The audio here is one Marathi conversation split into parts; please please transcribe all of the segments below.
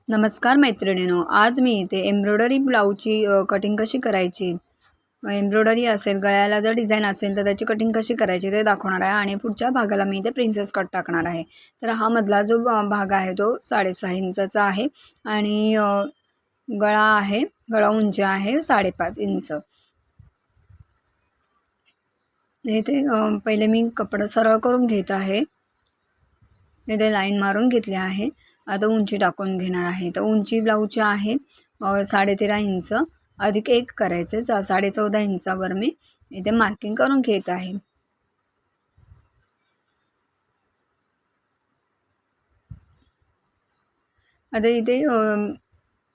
नमस्कार मैत्रिणींनो, आज मी इथे एम्ब्रॉयडरी ब्लाऊजची कटिंग कशी करायची, एम्ब्रॉयडरी असेल, गळ्याला जर डिझाईन असेल तर त्याची कटिंग कशी करायची ते दाखवणार आहे. आणि पुढच्या भागाला मी इथे प्रिन्सेस कट टाकणार आहे. तर हा मधला जो भाग आहे तो 6.5 इंचाचा आहे आणि गळा आहे, गळा उंची आहे 5.5 इंच. इथे पहिले मी कपडा सरळ करून घेत आहे. इथे लाईन मारून घेतले आहे. आता उंची टाकून घेणार आहे. तर उंची ब्लाऊजची आहे 13.5 इंच अधिक 1 करायचे 14.5 इंचावर मी इथे मार्किंग करून घेत आहे. आता इथे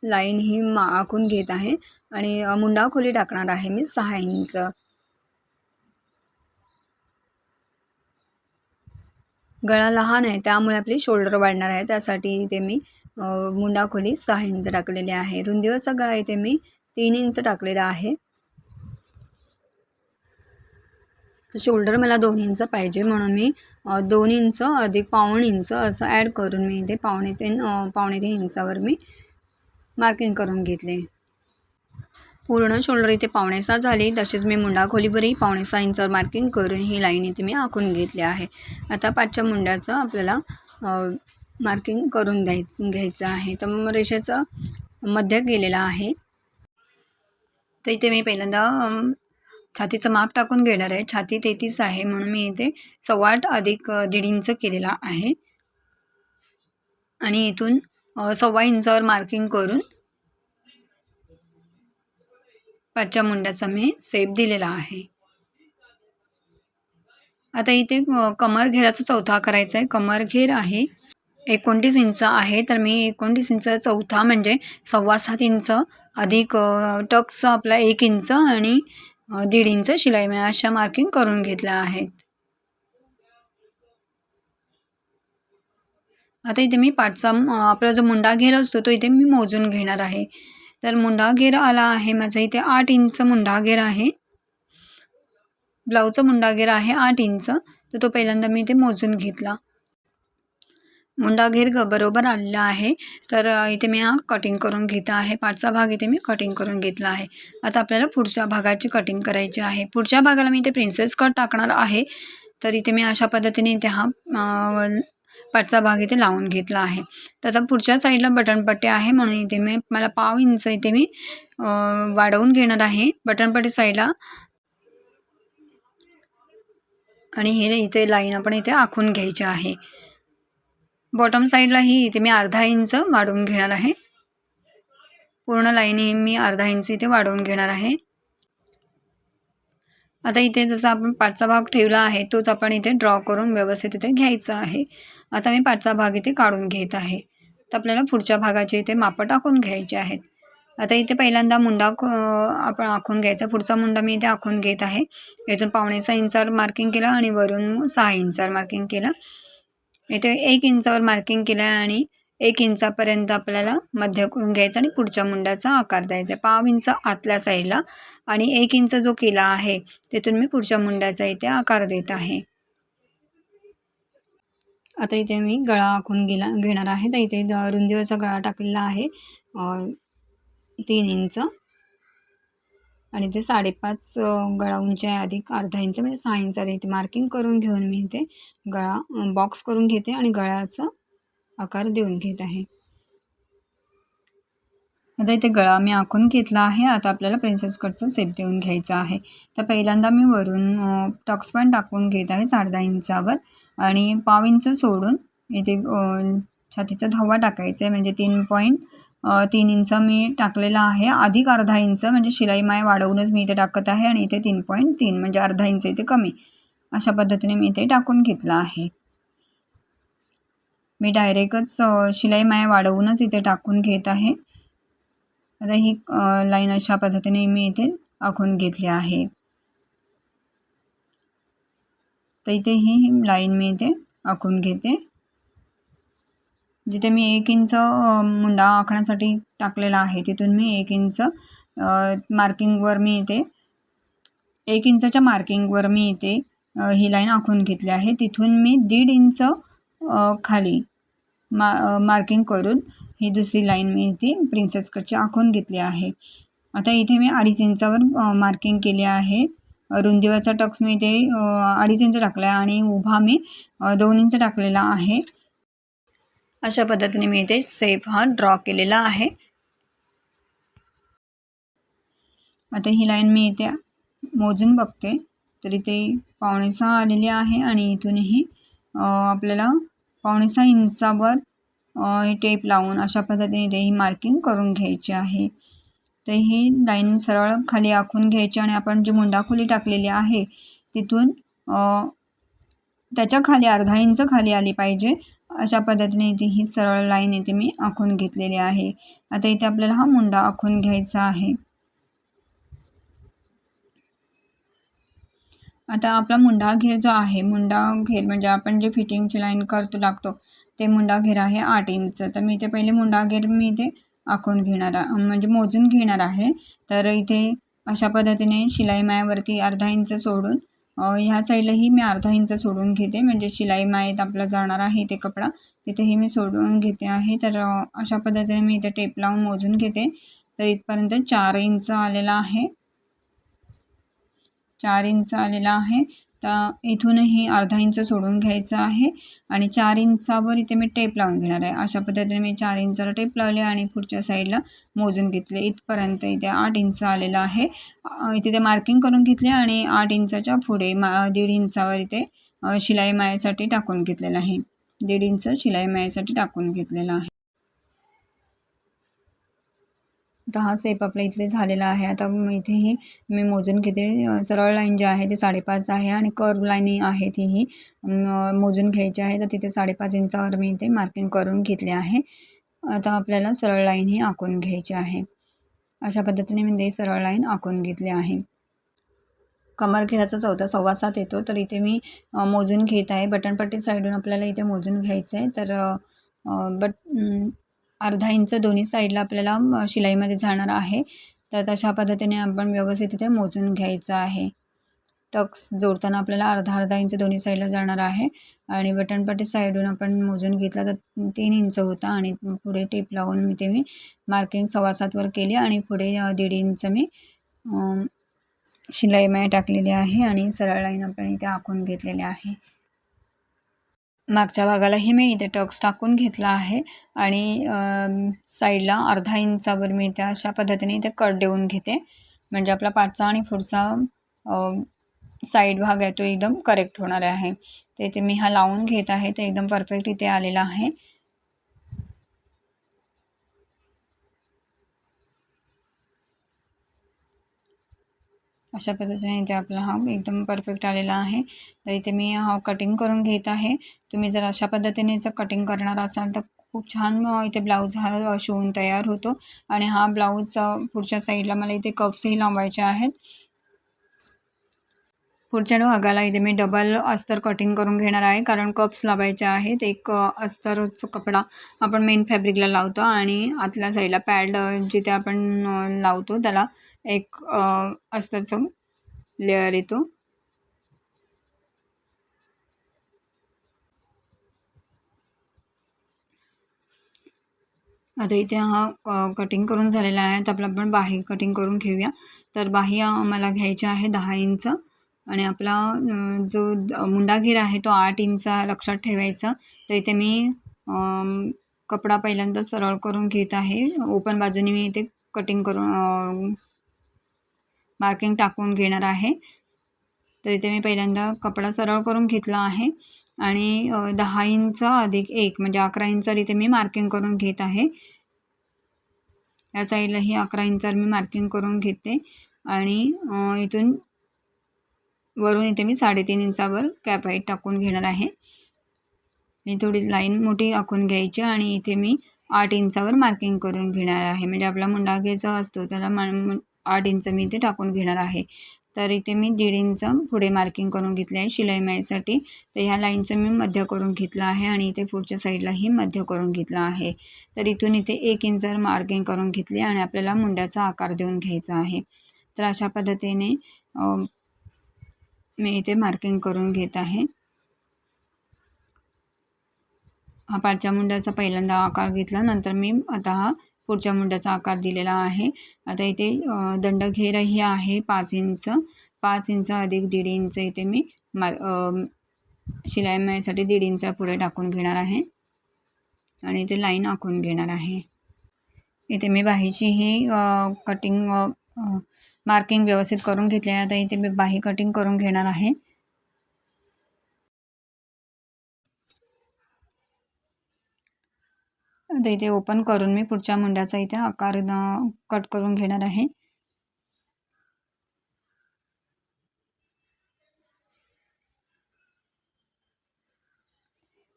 लाईन ही आखून घेत आहे आणि मुंडा खोली टाकणार आहे मी 6 इंच. गळा लहान आहे त्यामुळे आपली शोल्डर वाढणार आहे, त्यासाठी इथे मी मुंडा खोली 6 इंच टाकलेली आहे. रुंदीवरचा गळा इथे मी 3 इंच टाकलेला आहे. शोल्डर मला 2 इंच पाहिजे म्हणून मी 2 इंच अधिक 1.5 इंच असं ॲड करून मी इथे 2.5 इंचावर मी मार्किंग करून घेतले. पूर्ण शोल्डर इथे 5.6 झाली. तसेच मी मुंडा खोलीवरही 5.6 इंचावर मार्किंग करून ही लाईन इथे मी आखून घेतली आहे. आता पाठच्या मुंड्याचं आपल्याला मार्किंग करून घ्यायचं आहे. तर मग रेषेचं मध्य केलेलं आहे. तर इथे मी पहिल्यांदा छातीचं माप टाकून घेणार आहे. छाती 33 आहे म्हणून मी इथे 8.25 अधिक 1.5 इंच केलेला आहे आणि इथून 1.25 इंचावर मार्किंग करून पाठच्या मुंड्याचा मी शेप दिलेला आहे. आता इथे कमर घेराचा चौथा करायचा आहे. कमर घेर आहे 29 इंच आहे, तर मी 29 इंच चौथा म्हणजे 6.25 इंच अधिक टक्सचा आपला 1 इंच आणि 1.5 इंच शिलाई मी अशा मार्किंग करून घेतल्या आहेत. आता इथे मी पाठचा आपला जो मुंडा घेर असतो तो इथे मी मोजून घेणार आहे. तर मुंडा घेर आला आहे माझा इथे 8 इंच मुंडा घेर आहे. ब्लाऊजचा मुंडा घेर आहे 8 इंच. तर तो पहिल्यांदा मी इथे मोजून घेतला. मुंडा घेर बरोबर आलेला आहे. तर इथे मी हा कटिंग करून घेत आहे. पाठचा भाग इथे मी कटिंग करून घेतला आहे. आता आपल्याला पुढच्या भागाची कटिंग करायची आहे. पुढच्या भागाला मी इथे प्रिन्सेस कट टाकणार आहे. तर इथे मी अशा पद्धतीने इथे हा पाठचा भाग इथे लावून घेतला आहे. त्याचा पुढच्या साईडला बटनपट्टी आहे म्हणून इथे मी मला 1.5 इंच इथे मी वाढवून घेणार आहे बटनपट्टी साईडला. आणि हे इथे लाईन आपण इथे आखून घ्यायची आहे. बॉटम साईडला ही इथे मी अर्धा इंच वाढवून घेणार आहे. पूर्ण लाईन ही मी अर्धा इंच इथे वाढवून घेणार आहे. आता इथे जसं आपण पाठचा भाग ठेवला आहे तोच आपण इथे ड्रॉ करून व्यवस्थित इथे घ्यायचा आहे. आता मी पाठचा भाग इथे काढून घेत आहे. तर आपल्याला पुढच्या भागाचे इथे मापं टाकून घ्यायचे आहेत. आता इथे पहिल्यांदा मुंडा आपण आखून घ्यायचा. पुढचा मुंडा मी इथे आखून घेत आहे. इथून 5.6 इंचावर मार्किंग केलं आणि वरून 6 इंचावर मार्किंग केलं. इथे 1 इंचावर मार्किंग केलं आणि 1 इंचापर्यंत आपल्याला मध्य करून घ्यायचं आणि पुढच्या मुंड्याचा आकार द्यायचा. 1.5 इंच आतल्या साईडला आणि 1 इंच जो केला आहे तिथून मी पुढच्या मुंड्याचा इथे आकार देत आहे. आता इथे मी गळा आखून घेणार आहे. तर इथे रुंदीवरचा गळा टाकलेला आहे 3 इंच आणि ते 5.5 गळा उंची आहे अधिक अर्धा इंच म्हणजे 6 इंच इथे मार्किंग करून घेऊन मी इथे गळा बॉक्स करून घेते आणि गळ्याचा आकार देऊन घेत आहे. आता इथे गळा मी आखून घेतला आहे. आता आपल्याला प्रिन्सेस कटचा शेप देऊन घ्यायचा आहे. तर पहिल्यांदा मी वरून टक्स पॉईंट टाकून घेत आहे 10.5 इंचावर आणि 1.5 इंच सोडून इथे छातीचा 10वा टाकायचा आहे म्हणजे 3 इंच मी टाकलेला आहे अधिक अर्धा इंच म्हणजे शिलाई माय वाढवूनच मी इथे टाकत आहे आणि इथे 3.3 म्हणजे अर्धा इंच इथे कमी अशा पद्धतीने मी इथे टाकून घेतला आहे. मी डायरेक्टच शिलाई माय वाढवूनच इथे टाकून घेत आहे. आता ही लाईन अशा पद्धतीने मी इथे आखून घेतली आहे. तर इथे ही लाईन मी इथे आखून घेते. जिथे मी 1 इंच मुंडा आखण्यासाठी टाकलेला आहे तिथून मी 1 इंच मार्किंगवर मी इथे 1 इंचाच्या मार्किंगवर मी इथे ही लाईन आखून घेतली आहे. तिथून मी 1.5 इंच खाली मार्किंग करून ही दुसरी लाईन मी इथे प्रिन्सेस कटची आखून घेतली आहे. आता इथे मी 2.5 इंचावर मार्किंग केली आहे. रुंदीवरचा टक्स मी इथे 2.5 इंच टाकला आहे आणि उभा मी 2 इंच टाकलेला आहे. अशा पद्धतीने मी इथे शेप हा ड्रॉ केलेला आहे. आता ही लाईन मी इथे मोजून बघते तर इथे 5.5 आलेली आहे आणि इथूनही आपल्याला 5.5 इंचावर टेप लावून अशा पद्धतीने इथे ही मार्किंग करून घ्यायची आहे. तर ही लाईन सरळ खाली आखून घ्यायची आणि आपण जी मुंडाखोली टाकलेली आहे तिथून त्याच्या खाली अर्धा इंच खाली आली पाहिजे. अशा पद्धतीने इथे ही सरळ लाईन इथे मी आखून घेतलेली आहे. आता इथे आपल्याला हा मुंडा आखून घ्यायचा आहे. आता आपला मुंडा घेर जो आहे, मुंडा घेर म्हणजे आपण जे फिटिंगची लाईन लागतो ते मुंडा घेर आहे 8 इंच. तर मी इथे पहिले मुंडा घेर मी इथे आखून घेणार म्हणजे मोजून घेणार आहे. तर इथे अशा पद्धतीने शिलाई मायावरती अर्धा इंच सोडून ह्या साईडलाही मी अर्धा इंच सोडून घेते, म्हणजे शिलाई मायेत आपला जाणार आहे ते कपडा तिथेही मी सोडून घेते आहे. तर अशा पद्धतीने मी इथे टेप लावून मोजून घेते. तर इथपर्यंत 4 इंच आलेला आहे. 4 इंच आलेला आहे. तर इथूनही अर्धा इंच सोडून घ्यायचं आहे आणि 4 इंचावर इथे मी टेप लावून घेणार आहे. अशा पद्धतीने मी 4 इंचाला टेप लावले आणि पुढच्या साईडला मोजून घेतले. इथपर्यंत इथे 8 इंच आलेला आहे. इथे ते मार्किंग करून घेतले आणि 8 इंचाच्या पुढे 1.5 इंचावर इथे शिलाई मायेसाठी टाकून घेतलेलं आहे. 1.5 इंच शिलाई मायेसाठी टाकून घेतलेला आहे. आता हा शेप आपल्या इथे झालेला आहे. आता इथेही मी मोजून घेते. सरळ लाईन जी आहे ती 5.5 आहे आणि कर्व लाईन आहे तीही मोजून घ्यायची आहे. तर तिथे 5.5 इंचावर मी इथे मार्किंग करून घेतले आहे. आता आपल्याला सरळ लाईन ही आखून घ्यायची आहे. अशा पद्धतीने मी ते सरळ लाईन आखून घेतली आहे. कमरघेराचा चौथा 7.25 येतो. तर इथे मी मोजून घेत आहे. बटनपट्टी साईडून आपल्याला इथे मोजून घ्यायचं आहे. तर अर्धा इंच दोन्ही साईडला आपल्याला शिलाईमध्ये जाणार आहे. तर तशा पद्धतीने आपण व्यवस्थित इथे मोजून घ्यायचं आहे. टक्स जोडताना आपल्याला अर्धा इंच दोन्ही साईडला जाणार आहे आणि बटनपट्टी साईडून आपण मोजून घेतला तर 3 इंच होता आणि पुढे टेप लावून मी ते मार्किंग 7.25 केली आणि पुढे 1.5 इंच मी शिलाई माय टाकलेली आहे आणि सरळ लाईन आपण इथे आखून घेतलेली आहे. मागच्या भागालाही मी इथे टक्स टाकून घेतला आहे आणि साईडला अर्धा इंचावर मी त्या अशा पद्धतीने इथे कट देऊन घेते, म्हणजे आपला पाठचा आणि पुढचा साईड भाग आहे तो एकदम करेक्ट होणार आहे. तर इथे मी हा लावून घेत आहे. ते एकदम परफेक्ट इथे आलेला आहे. अशा पद्धतीने इथे आपला हा एकदम परफेक्ट आलेला आहे. तर इथे मी हा कटिंग करून घेत आहे. तुम्ही जर अशा पद्धतीने जर कटिंग करणार असाल तर खूप छान इथे ब्लाऊज हा शिवून तयार होतो. आणि हा ब्लाऊज पुढच्या साईडला मला इथे कप्सही लावायचे आहेत. पुढच्या भागाला इथे मी डबल अस्तर कटिंग करून घेणार आहे, कारण कप्स लावायचे आहेत. एक अस्तरचा कपडा आपण मेन फॅब्रिकला लावतो आणि आतल्या साईडला पॅड जिथे आपण लावतो त्याला एक अस्तरचं लेअर येतो. आता इथे हा कटिंग करून झालेला आहे. तर आपण बाही कटिंग करून घेऊया. तर बाही मला घ्यायची आहे 10 इंच आणि आपला जो मुंडा घेर आहे तो 8 इंच लक्षात ठेवायचा. तर इथे मी कपडा पहिल्यांदा सरळ करून घेत आहे. ओपन बाजूने मी इथे कटिंग करून मार्किंग टाकून घेणार आहे. तर इथे मी पहिल्यांदा कपडा सरळ करून घेतला आहे आणि 10 इंच अधिक 1 म्हणजे 11 इंच इथे मी मार्किंग करून घेत आहे. या साईडलाही 11 इंचावर मी मार्किंग करून घेते आणि इथून वरून इथे मी 3.5 इंचावर कॅप हाईट टाकून घेणार आहे. आणि थोडी लाईन मोठी आखून घ्यायची आणि इथे मी 8 इंचावर मार्किंग करून घेणार आहे. म्हणजे आपला मुंडा जो असतो त्याला 8 इंच मी इथे टाकून घेणार आहे. तर इथे मी 1.5 इंच पुढे मार्किंग करून घेतले आहे शिलाई मायेसाठी. तर ह्या लाईनचं मी मध्य करून घेतलं आहे आणि इथे पुढच्या साईडलाही मध्य करून घेतलं आहे. तर इथून इथे 1 इंचावर मार्किंग करून घेतली आणि आपल्याला मुंड्याचा आकार देऊन घ्यायचा आहे. तर अशा पद्धतीने मी इथे मार्किंग करून घेत आहे. हा पाठच्या मुंड्याचा पहिल्यांदा आकार घेतला, नंतर मी आता हा पुढच्या मुंड्याचा आकार दिलेला आहे. आता इथे दंड घेरही आहे 5 इंच. 5 इंच अधिक 1.5 इंच इथे मी शिलाई मळीसाठी 1.5 इंच पुढे टाकून घेणार आहे आणि इथे लाईन आखून घेणार आहे. इथे मी बाहीची ही कटिंग मार्किंग व्यवस्थित करून घेतली आहे. आता इथे मी बाही कटिंग करून घेणार आहे. आता इथे ओपन करून मी पुढच्या मुंड्याचा इथे आकार कट करून घेणार आहे.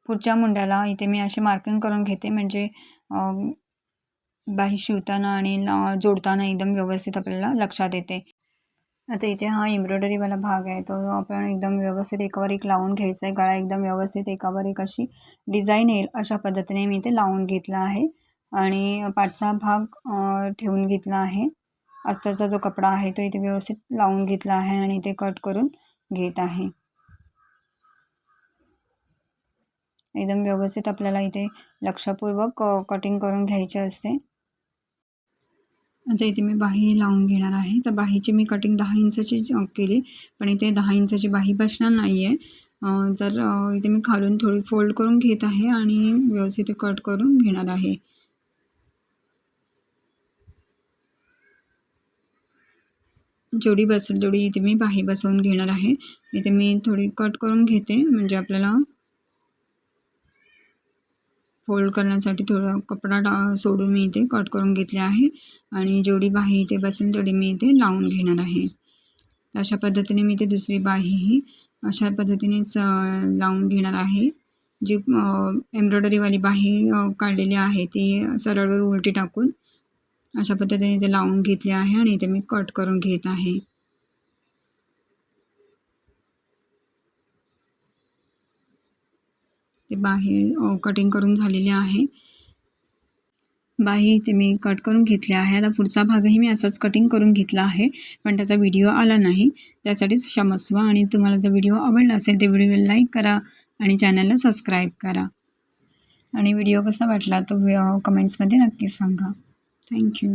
पुढच्या मुंड्याला इथे मी असे मार्किंग करून घेते, म्हणजे बाही शिवताना आणि जोडताना एकदम व्यवस्थित आपल्याला लक्षात येते. आता इथे हा एम्ब्रॉयडरीवाला भाग आहे, तो आपण एकदम व्यवस्थित एकावर एक लावून घ्यायचा आहे. गळा एकदम व्यवस्थित एकावर एक अशी डिझाईन येईल अशा पद्धतीने मी इथे लावून घेतला आहे आणि पाठचा भाग ठेवून घेतला आहे. अस्तरचा जो कपडा आहे तो इथे व्यवस्थित लावून घेतला आहे आणि इथे कट करून घेत आहे. एकदम व्यवस्थित आपल्याला इथे लक्षपूर्वक कटिंग करून घ्यायचे असते. आता इथे मी बाही लावून घेणार आहे. तर बाहीची मी कटिंग 10 इंचाची केली, पण इथे 10 इंचाची बाही बसणार नाही आहे. तर इथे मी खालून थोडी फोल्ड करून घेत आहे आणि व्यवस्थित कट करून घेणार आहे. जेवढी बसेल तेवढी इथे मी बाही बसवून घेणार आहे. इथे मी थोडी कट करून घेते, म्हणजे आपल्याला फोल्ड करण्यासाठी थोडा कपडा सोडून मी इथे कट करून घेतले आहे आणि जेवढी बाही इथे बसेल तेवढी मी इथे लावून घेणार आहे. अशा पद्धतीने मी इथे दुसरी बाहीही अशा पद्धतीनेच लावून घेणार आहे. जी एम्ब्रॉयडरीवाली बाही काढलेली आहे ती सरळवर उलटी टाकून अशा पद्धतीने इथे लावून घेतली आहे आणि इथे मी कट करून घेत आहे. ते बाही कटिंग करून झालेली आहे. बाही इथे मी कट करून घेतली आहे. आता पुढचा भागही मी असाच कटिंग करून घेतला आहे, पण त्याचा व्हिडिओ आला नाही, त्यासाठीच क्षमस्व. आणि तुम्हाला जर व्हिडिओ आवडला असेल तर व्हिडिओला लाईक करा आणि चॅनलला सबस्क्राईब करा आणि व्हिडिओ कसा वाटला तो कमेंट्समध्ये नक्की सांगा. थँक्यू.